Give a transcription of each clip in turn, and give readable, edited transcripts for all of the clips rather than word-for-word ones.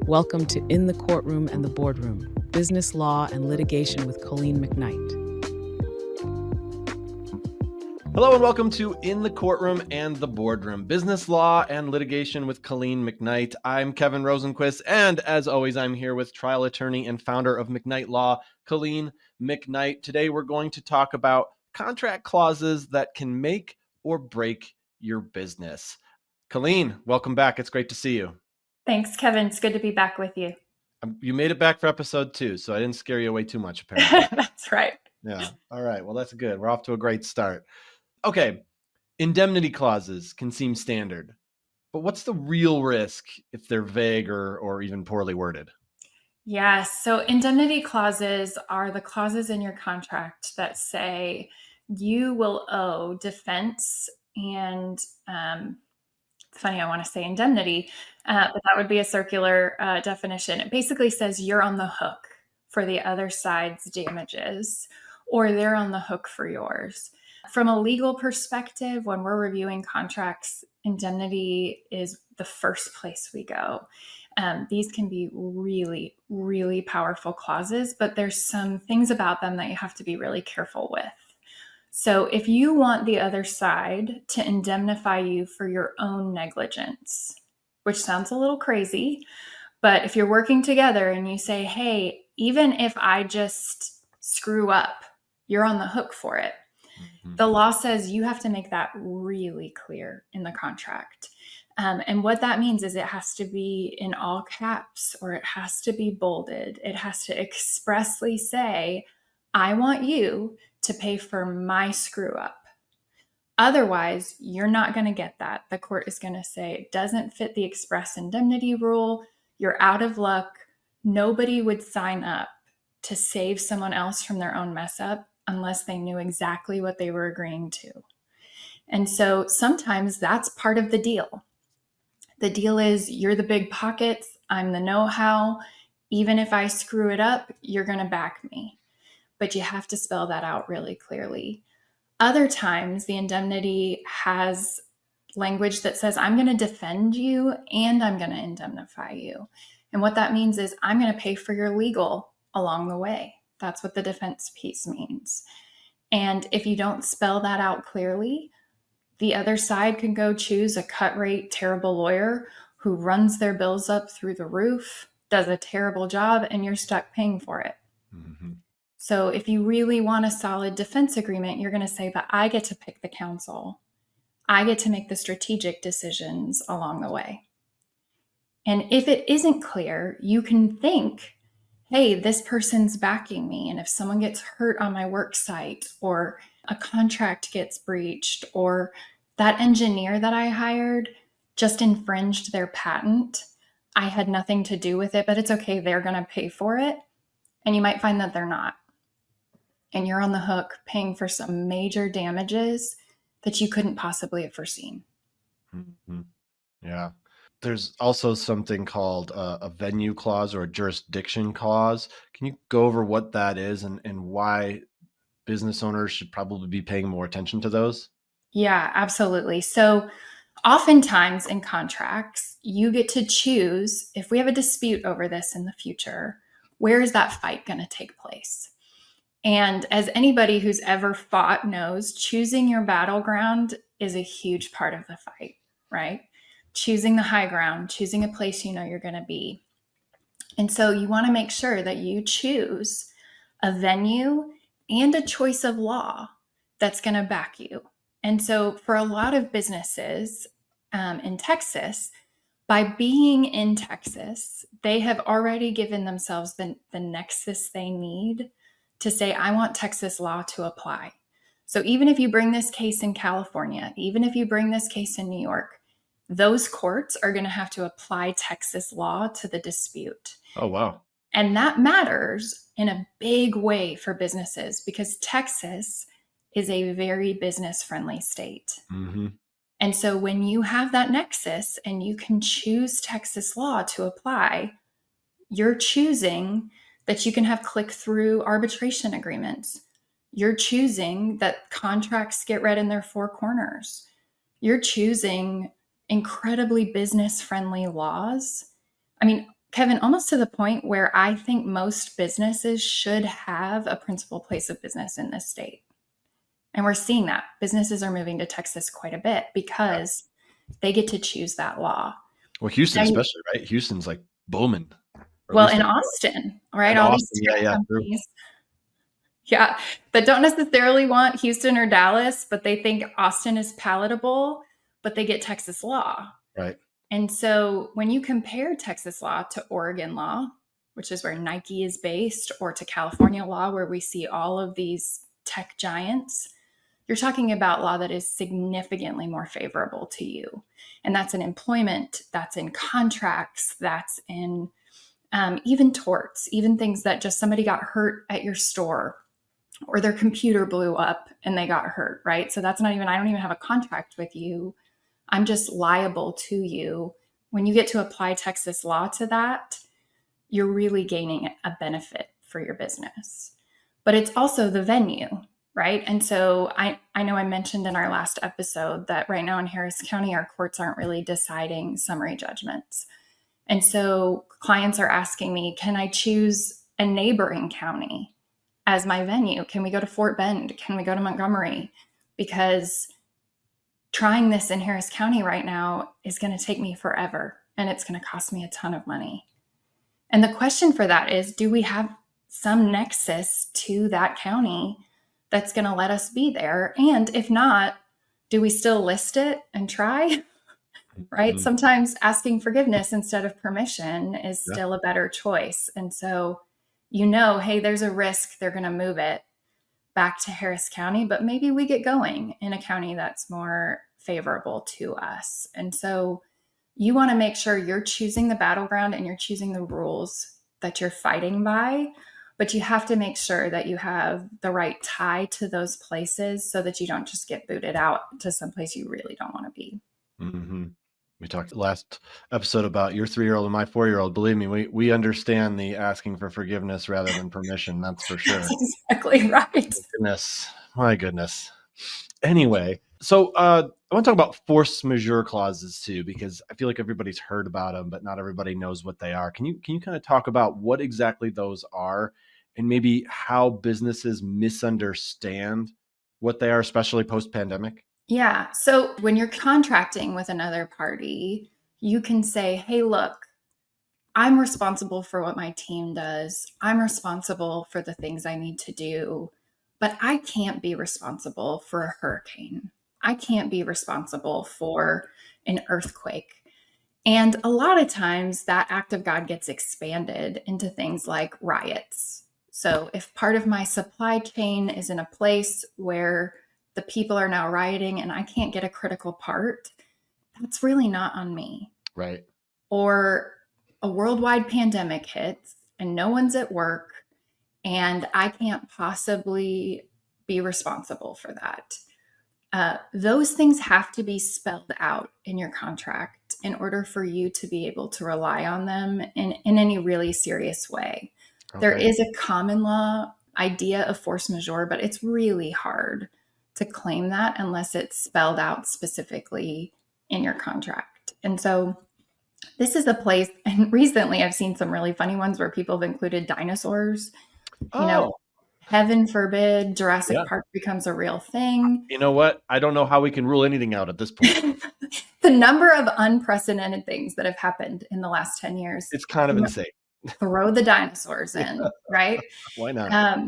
Welcome to In the Courtroom and the Boardroom, Business Law and Litigation with Colleen McKnight. Hello and welcome to In the Courtroom and the Boardroom, Business Law and Litigation with Colleen McKnight. I'm Kevin Rosenquist, and as always, I'm here with trial attorney and founder of McKnight Law, Colleen McKnight. Today, we're going to talk about contract clauses that can make or break your business. Colleen, welcome back. It's great to see you. Thanks, Kevin. It's good to be back with you. You made it back for episode 2, so I didn't scare you away too much, apparently. That's right. Yeah. All right. Well, that's good. We're off to a great start. Okay. Indemnity clauses can seem standard, but what's the real risk if they're vague or even poorly worded? Yeah. So indemnity clauses are the clauses in your contract that say you will owe defense and funny, I want to say indemnity, but that would be a circular definition. It basically says you're on the hook for the other side's damages, or they're on the hook for yours. From a legal perspective, when we're reviewing contracts, indemnity is the first place we go. These can be really, really powerful clauses, but there's some things about them that you have to be really careful with. So if you want the other side to indemnify you for your own negligence, which sounds a little crazy, but if you're working together and you say, hey, even if I just screw up, you're on the hook for it. Mm-hmm. The law says you have to make that really clear in the contract. And what that means is it has to be in all caps, or it has to be bolded. It has to expressly say, I want you to pay for my screw up. Otherwise, you're not going to get that. The court is going to say it doesn't fit the express indemnity rule. You're out of luck. Nobody would sign up to save someone else from their own mess up unless they knew exactly what they were agreeing to. And so sometimes that's part of the deal. The deal is you're the big pockets. I'm the know-how. Even if I screw it up, you're going to back me. But you have to spell that out really clearly. Other times, the indemnity has language that says, I'm going to defend you and I'm going to indemnify you. And what that means is I'm going to pay for your legal along the way. That's what the defense piece means. And if you don't spell that out clearly, the other side can go choose a cut rate, terrible lawyer who runs their bills up through the roof, does a terrible job, and you're stuck paying for it. Mm-hmm. So if you really want a solid defense agreement, you're going to say, but I get to pick the counsel. I get to make the strategic decisions along the way. And if it isn't clear, you can think, hey, this person's backing me. And if someone gets hurt on my work site, or a contract gets breached, or that engineer that I hired just infringed their patent, I had nothing to do with it, but it's okay. They're going to pay for it. And you might find that they're not. And you're on the hook paying for some major damages that you couldn't possibly have foreseen. Mm-hmm. Yeah. There's also something called a venue clause or a jurisdiction clause. Can you go over what that is and why business owners should probably be paying more attention to those? Yeah, absolutely. So oftentimes in contracts, you get to choose, if we have a dispute over this in the future, where is that fight going to take place? And as anybody who's ever fought knows, choosing your battleground is a huge part of the fight, right? Choosing the high ground, choosing a place you know you're going to be. And so you want to make sure that you choose a venue and a choice of law that's going to back you. And so for a lot of businesses in Texas, by being in Texas, they have already given themselves the nexus they need to say, I want Texas law to apply. So even if you bring this case in California, even if you bring this case in New York, those courts are going to have to apply Texas law to the dispute. Oh, wow. And that matters in a big way for businesses because Texas is a very business-friendly state. Mm-hmm. And so when you have that nexus and you can choose Texas law to apply, you're choosing that you can have click-through arbitration agreements. You're choosing that contracts get read in their four corners. You're choosing incredibly business-friendly laws. I mean, Kevin, almost to the point where I think most businesses should have a principal place of business in this state. And we're seeing that. Businesses are moving to Texas quite a bit because they get to choose that law. Well, Houston especially, right? Houston's like booming. Well, in Austin, right? In all Austin, these tech true. companies. Yeah, that don't necessarily want Houston or Dallas, but they think Austin is palatable, but they get Texas law. Right. And so when you compare Texas law to Oregon law, which is where Nike is based, or to California law, where we see all of these tech giants, you're talking about law that is significantly more favorable to you. And that's in employment, that's in contracts, that's in even torts, even things that just somebody got hurt at your store or their computer blew up and they got hurt, right? So that's not even, I don't even have a contract with you. I'm just liable to you. When you get to apply Texas law to that, you're really gaining a benefit for your business. But it's also the venue, right? And so I know I mentioned in our last episode that right now in Harris County, our courts aren't really deciding summary judgments. And so clients are asking me, can I choose a neighboring county as my venue? Can we go to Fort Bend? Can we go to Montgomery? Because trying this in Harris County right now is going to take me forever, and it's going to cost me a ton of money. And the question for that is, do we have some nexus to that county that's going to let us be there? And if not, do we still list it and try? Right? Mm-hmm. Sometimes asking forgiveness instead of permission is still a better choice. And so, hey, there's a risk they're going to move it back to Harris County, but maybe we get going in a county that's more favorable to us. And so you want to make sure you're choosing the battleground and you're choosing the rules that you're fighting by, but you have to make sure that you have the right tie to those places so that you don't just get booted out to someplace you really don't want to be. Mm-hmm. We talked last episode about your 3-year-old and my 4-year-old. Believe me, we understand the asking for forgiveness rather than permission. That's for sure. That's exactly right. My goodness. Anyway, so I want to talk about force majeure clauses too, because I feel like everybody's heard about them, but not everybody knows what they are. Can you kind of talk about what exactly those are and maybe how businesses misunderstand what they are, especially post-pandemic? Yeah. So when you're contracting with another party, you can say, hey, look, I'm responsible for what my team does. I'm responsible for the things I need to do, but I can't be responsible for a hurricane. I can't be responsible for an earthquake. And a lot of times that act of God gets expanded into things like riots. So if part of my supply chain is in a place where the people are now rioting and I can't get a critical part, that's really not on me. Right. Or a worldwide pandemic hits and no one's at work and I can't possibly be responsible for that. Those things have to be spelled out in your contract in order for you to be able to rely on them in any really serious way. Okay. There is a common law idea of force majeure, but it's really hard to claim that unless it's spelled out specifically in your contract. And so this is a place, and recently I've seen some really funny ones where people have included dinosaurs. Heaven forbid Jurassic Park becomes a real thing. You know what? I don't know how we can rule anything out at this point. The number of unprecedented things that have happened in the last 10 years. It's kind of insane. Throw the dinosaurs in, right? Why not?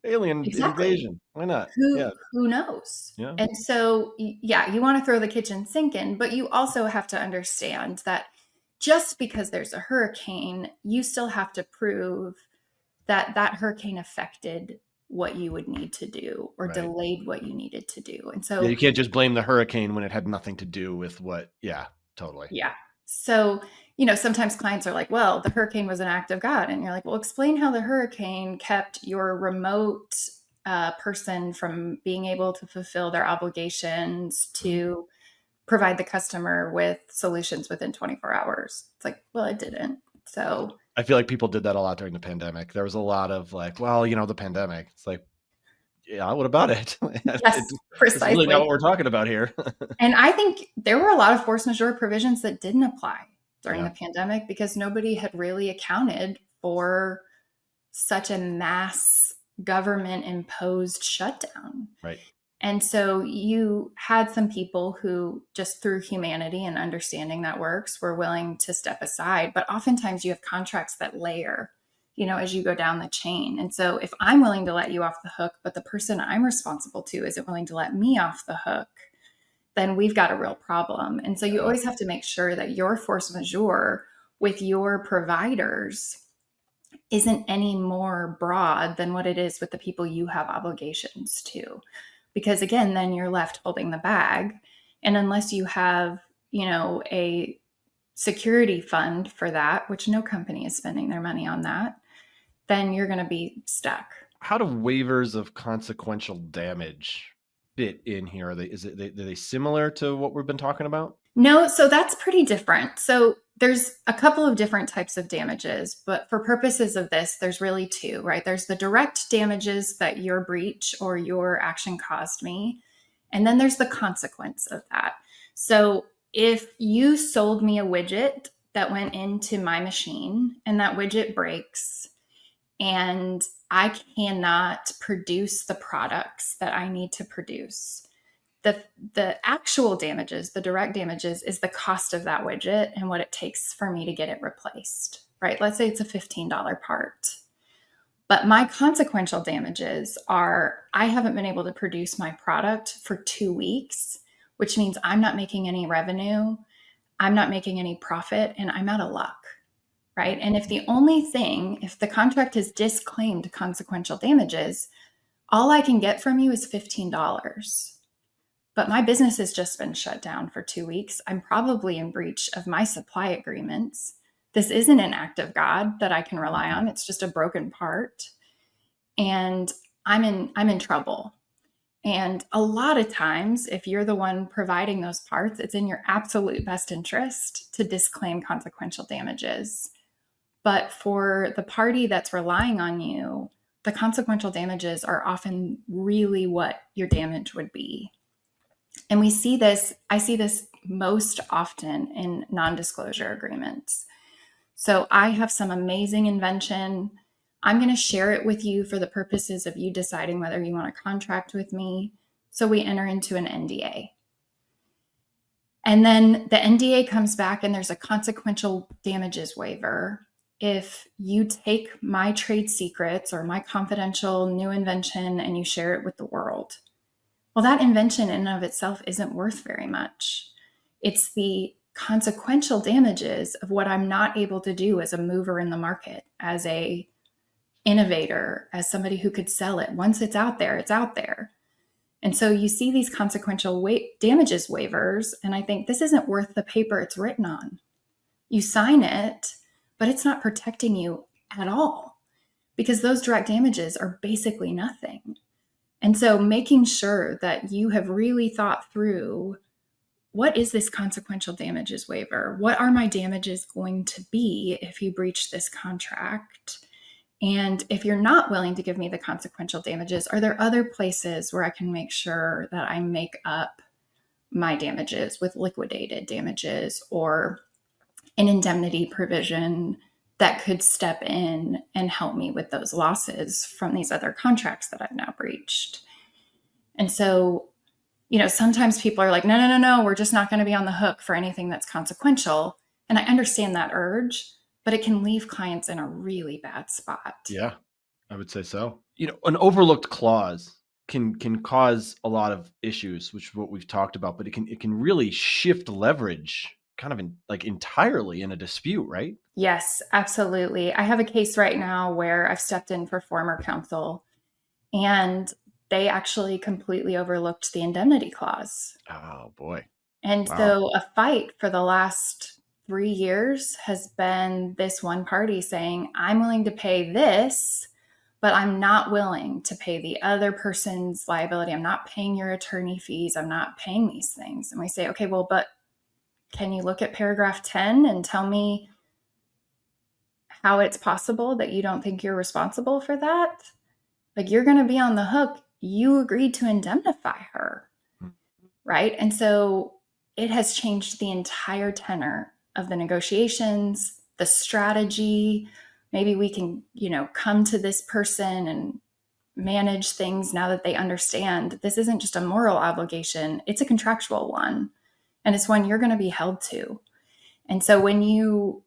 Alien invasion. Why not? Who knows? Yeah. And so, you want to throw the kitchen sink in, but you also have to understand that just because there's a hurricane, you still have to prove that that hurricane affected what you would need to do or delayed what you needed to do. And so you can't just blame the hurricane when it had nothing to do with what. Yeah, totally. Yeah. So, sometimes clients are like, well, the hurricane was an act of God. And you're like, well, explain how the hurricane kept your remote person from being able to fulfill their obligations to provide the customer with solutions within 24 hours. It's like, well, it didn't. So I feel like people did that a lot during the pandemic. There was a lot of like, well, the pandemic. It's like, yeah, what about it? Yes, precisely. That's really not what we're talking about here. And I think there were a lot of force majeure provisions that didn't apply during Yeah. the pandemic because nobody had really accounted for such a mass government imposed shutdown. Right. And so you had some people who, just through humanity and understanding that works, were willing to step aside. But oftentimes you have contracts that layer, as you go down the chain. And so if I'm willing to let you off the hook, but the person I'm responsible to isn't willing to let me off the hook, then we've got a real problem. And so you always have to make sure that your force majeure with your providers isn't any more broad than what it is with the people you have obligations to. Because again, then you're left holding the bag. And unless you have, a security fund for that, which no company is spending their money on that, then you're going to be stuck. How do waivers of consequential damage fit in here? Are they similar to what we've been talking about? No, so that's pretty different. So there's a couple of different types of damages, but for purposes of this, there's really two, right? There's the direct damages that your breach or your action caused me, and then there's the consequence of that. So if you sold me a widget that went into my machine and that widget breaks and I cannot produce the products that I need to produce, the actual damages, the direct damages, is the cost of that widget and what it takes for me to get it replaced, right? Let's say it's a $15 part. But my consequential damages are I haven't been able to produce my product for 2 weeks, which means I'm not making any revenue, I'm not making any profit, and I'm out of luck, right? And if the contract has disclaimed consequential damages, all I can get from you is $15. But my business has just been shut down for 2 weeks. I'm probably in breach of my supply agreements. This isn't an act of God that I can rely on. It's just a broken part. And I'm in trouble. And a lot of times, if you're the one providing those parts, it's in your absolute best interest to disclaim consequential damages. But for the party that's relying on you, the consequential damages are often really what your damage would be. And I see this most often in non-disclosure agreements. So I have some amazing invention. I'm going to share it with you for the purposes of you deciding whether you want to contract with me. So we enter into an NDA. And then the NDA comes back and there's a consequential damages waiver. If you take my trade secrets or my confidential new invention and you share it with the world, well, that invention in and of itself isn't worth very much. It's the consequential damages of what I'm not able to do as a mover in the market, as a innovator, as somebody who could sell it. Once it's out there, it's out there. And so you see these consequential damages waivers, and I think this isn't worth the paper it's written on. You sign it, but it's not protecting you at all because those direct damages are basically nothing. And so making sure that you have really thought through, what is this consequential damages waiver? What are my damages going to be if you breach this contract? And if you're not willing to give me the consequential damages, are there other places where I can make sure that I make up my damages with liquidated damages or an indemnity provision that could step in and help me with those losses from these other contracts that I've now breached? And so, sometimes people are like, no, we're just not going to be on the hook for anything that's consequential. And I understand that urge, but it can leave clients in a really bad spot. Yeah, I would say so. An overlooked clause can cause a lot of issues, which is what we've talked about, but it can really shift leverage kind of entirely in a dispute, right? Yes, absolutely. I have a case right now where I've stepped in for former counsel and they actually completely overlooked the indemnity clause. Oh boy. And Wow. so a fight for the last 3 years has been this one party saying, I'm willing to pay this, but I'm not willing to pay the other person's liability. I'm not paying your attorney fees. I'm not paying these things. And we say, okay, well, but can you look at paragraph 10 and tell me how it's possible that you don't think you're responsible for that? Like, you're going to be on the hook. You agreed to indemnify her, right? And so it has changed the entire tenor of the negotiations, the strategy. Maybe we can, come to this person and manage things now that they understand this isn't just a moral obligation, it's a contractual one. And it's one you're going to be held to. And so when you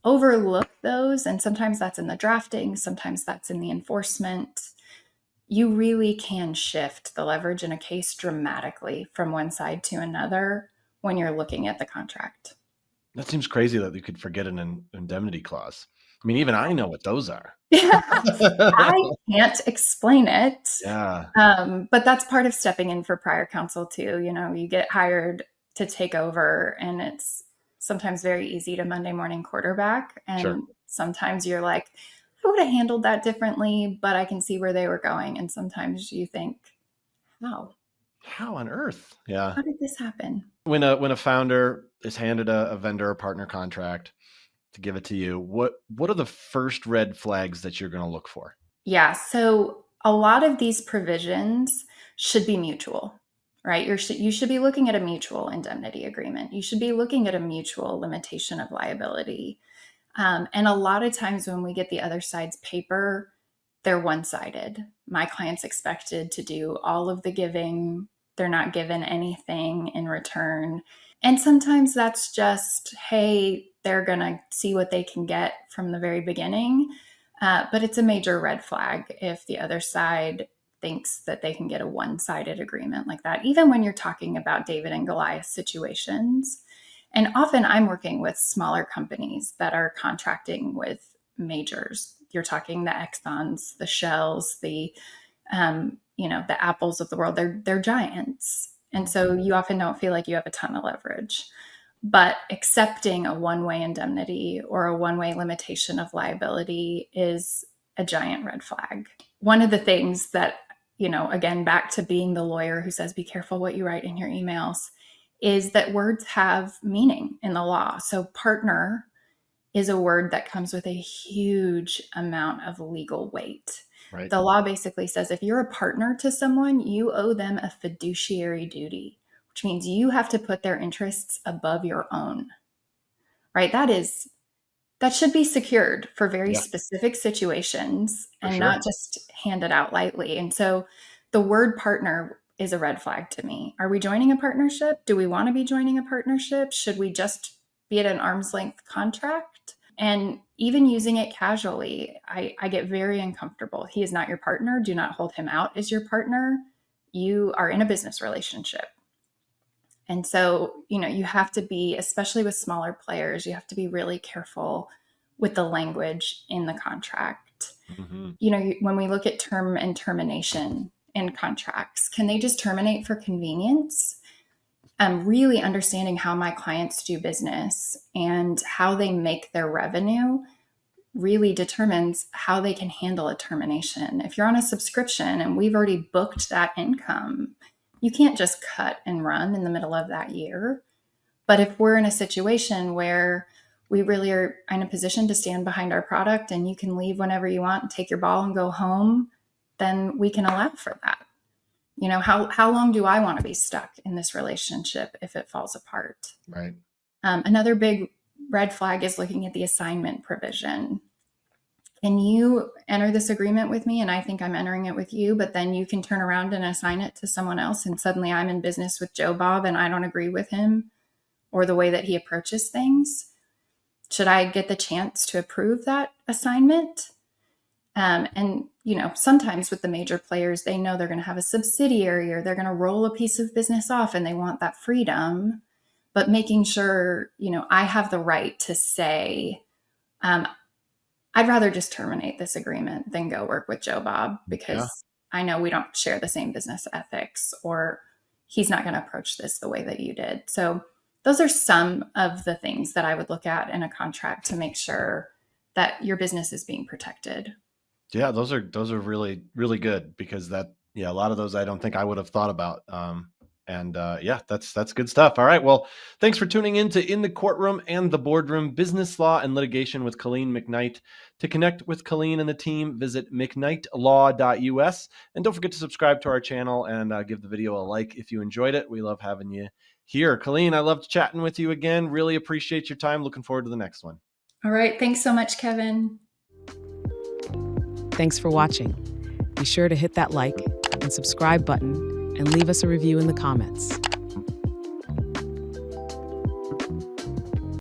overlook those, and sometimes that's in the drafting, sometimes that's in the enforcement, you really can shift the leverage in a case dramatically from one side to another when you're looking at the contract. That seems crazy that you could forget an indemnity clause. I mean, even I know what those are. I can't explain it. Yeah. But that's part of stepping in for prior counsel too. You get hired to take over, and it's sometimes very easy to Monday morning quarterback. And Sure. sometimes you're like, I would have handled that differently, but I can see where they were going. And sometimes you think, how on earth? Yeah. How did this happen? When a founder is handed a vendor or partner contract to give it to you, what are the first red flags that you're going to look for? Yeah. So a lot of these provisions should be mutual, right? You should be looking at a mutual indemnity agreement. You should be looking at a mutual limitation of liability. And a lot of times when we get the other side's paper, they're one-sided. My client's expected to do all of the giving. They're not given anything in return. And sometimes that's just, hey, they're going to see what they can get from the very beginning. But it's a major red flag if the other side thinks that they can get a one-sided agreement like that, even when you're talking about David and Goliath situations. And often I'm working with smaller companies that are contracting with majors. You're talking the Exxons, the Shells, the Apples of the world. They're giants. And so you often don't feel like you have a ton of leverage. But accepting a one-way indemnity or a one-way limitation of liability is a giant red flag. One of the things that, again, back to being the lawyer who says, be careful what you write in your emails, is that words have meaning in the law. So partner is a word that comes with a huge amount of legal weight. Right. The law basically says if you're a partner to someone, you owe them a fiduciary duty, which means you have to put their interests above your own, right? That should be secured for very specific situations and not just handed out lightly. And so the word partner is a red flag to me. Are we joining a partnership? Do we want to be joining a partnership? Should we just be at an arm's length contract? And even using it casually, I get very uncomfortable. He is not your partner. Do not hold him out as your partner. You are in a business relationship. And so, you have to be, especially with smaller players, you have to be really careful with the language in the contract. Mm-hmm. When we look at term and termination in contracts, can they just terminate for convenience? Really understanding how my clients do business and how they make their revenue really determines how they can handle a termination. If you're on a subscription and we've already booked that income, you can't just cut and run in the middle of that year. But if we're in a situation where we really are in a position to stand behind our product and you can leave whenever you want and take your ball and go home, then we can allow for that. How long do I want to be stuck in this relationship if it falls apart? Right. Another big red flag is looking at the assignment provision. Can you enter this agreement with me? And I think I'm entering it with you, but then you can turn around and assign it to someone else. And suddenly I'm in business with Joe Bob and I don't agree with him or the way that he approaches things. Should I get the chance to approve that assignment? And sometimes with the major players, they know they're going to have a subsidiary or they're going to roll a piece of business off and they want that freedom, but making sure, I have the right to say, I'd rather just terminate this agreement than go work with Joe Bob because I know we don't share the same business ethics or he's not going to approach this the way that you did. So those are some of the things that I would look at in a contract to make sure that your business is being protected. Yeah, those are really, really good because a lot of those I don't think I would have thought about. That's good stuff. All right. Well, thanks for tuning in to In the Courtroom and the Boardroom, Business Law and Litigation with Colleen McKnight. To connect with Colleen and the team, visit mcknightlaw.us. And don't forget to subscribe to our channel and give the video a like if you enjoyed it. We love having you here. Colleen, I loved chatting with you again. Really appreciate your time. Looking forward to the next one. All right. Thanks so much, Kevin. Thanks for watching. Be sure to hit that like and subscribe button and leave us a review in the comments.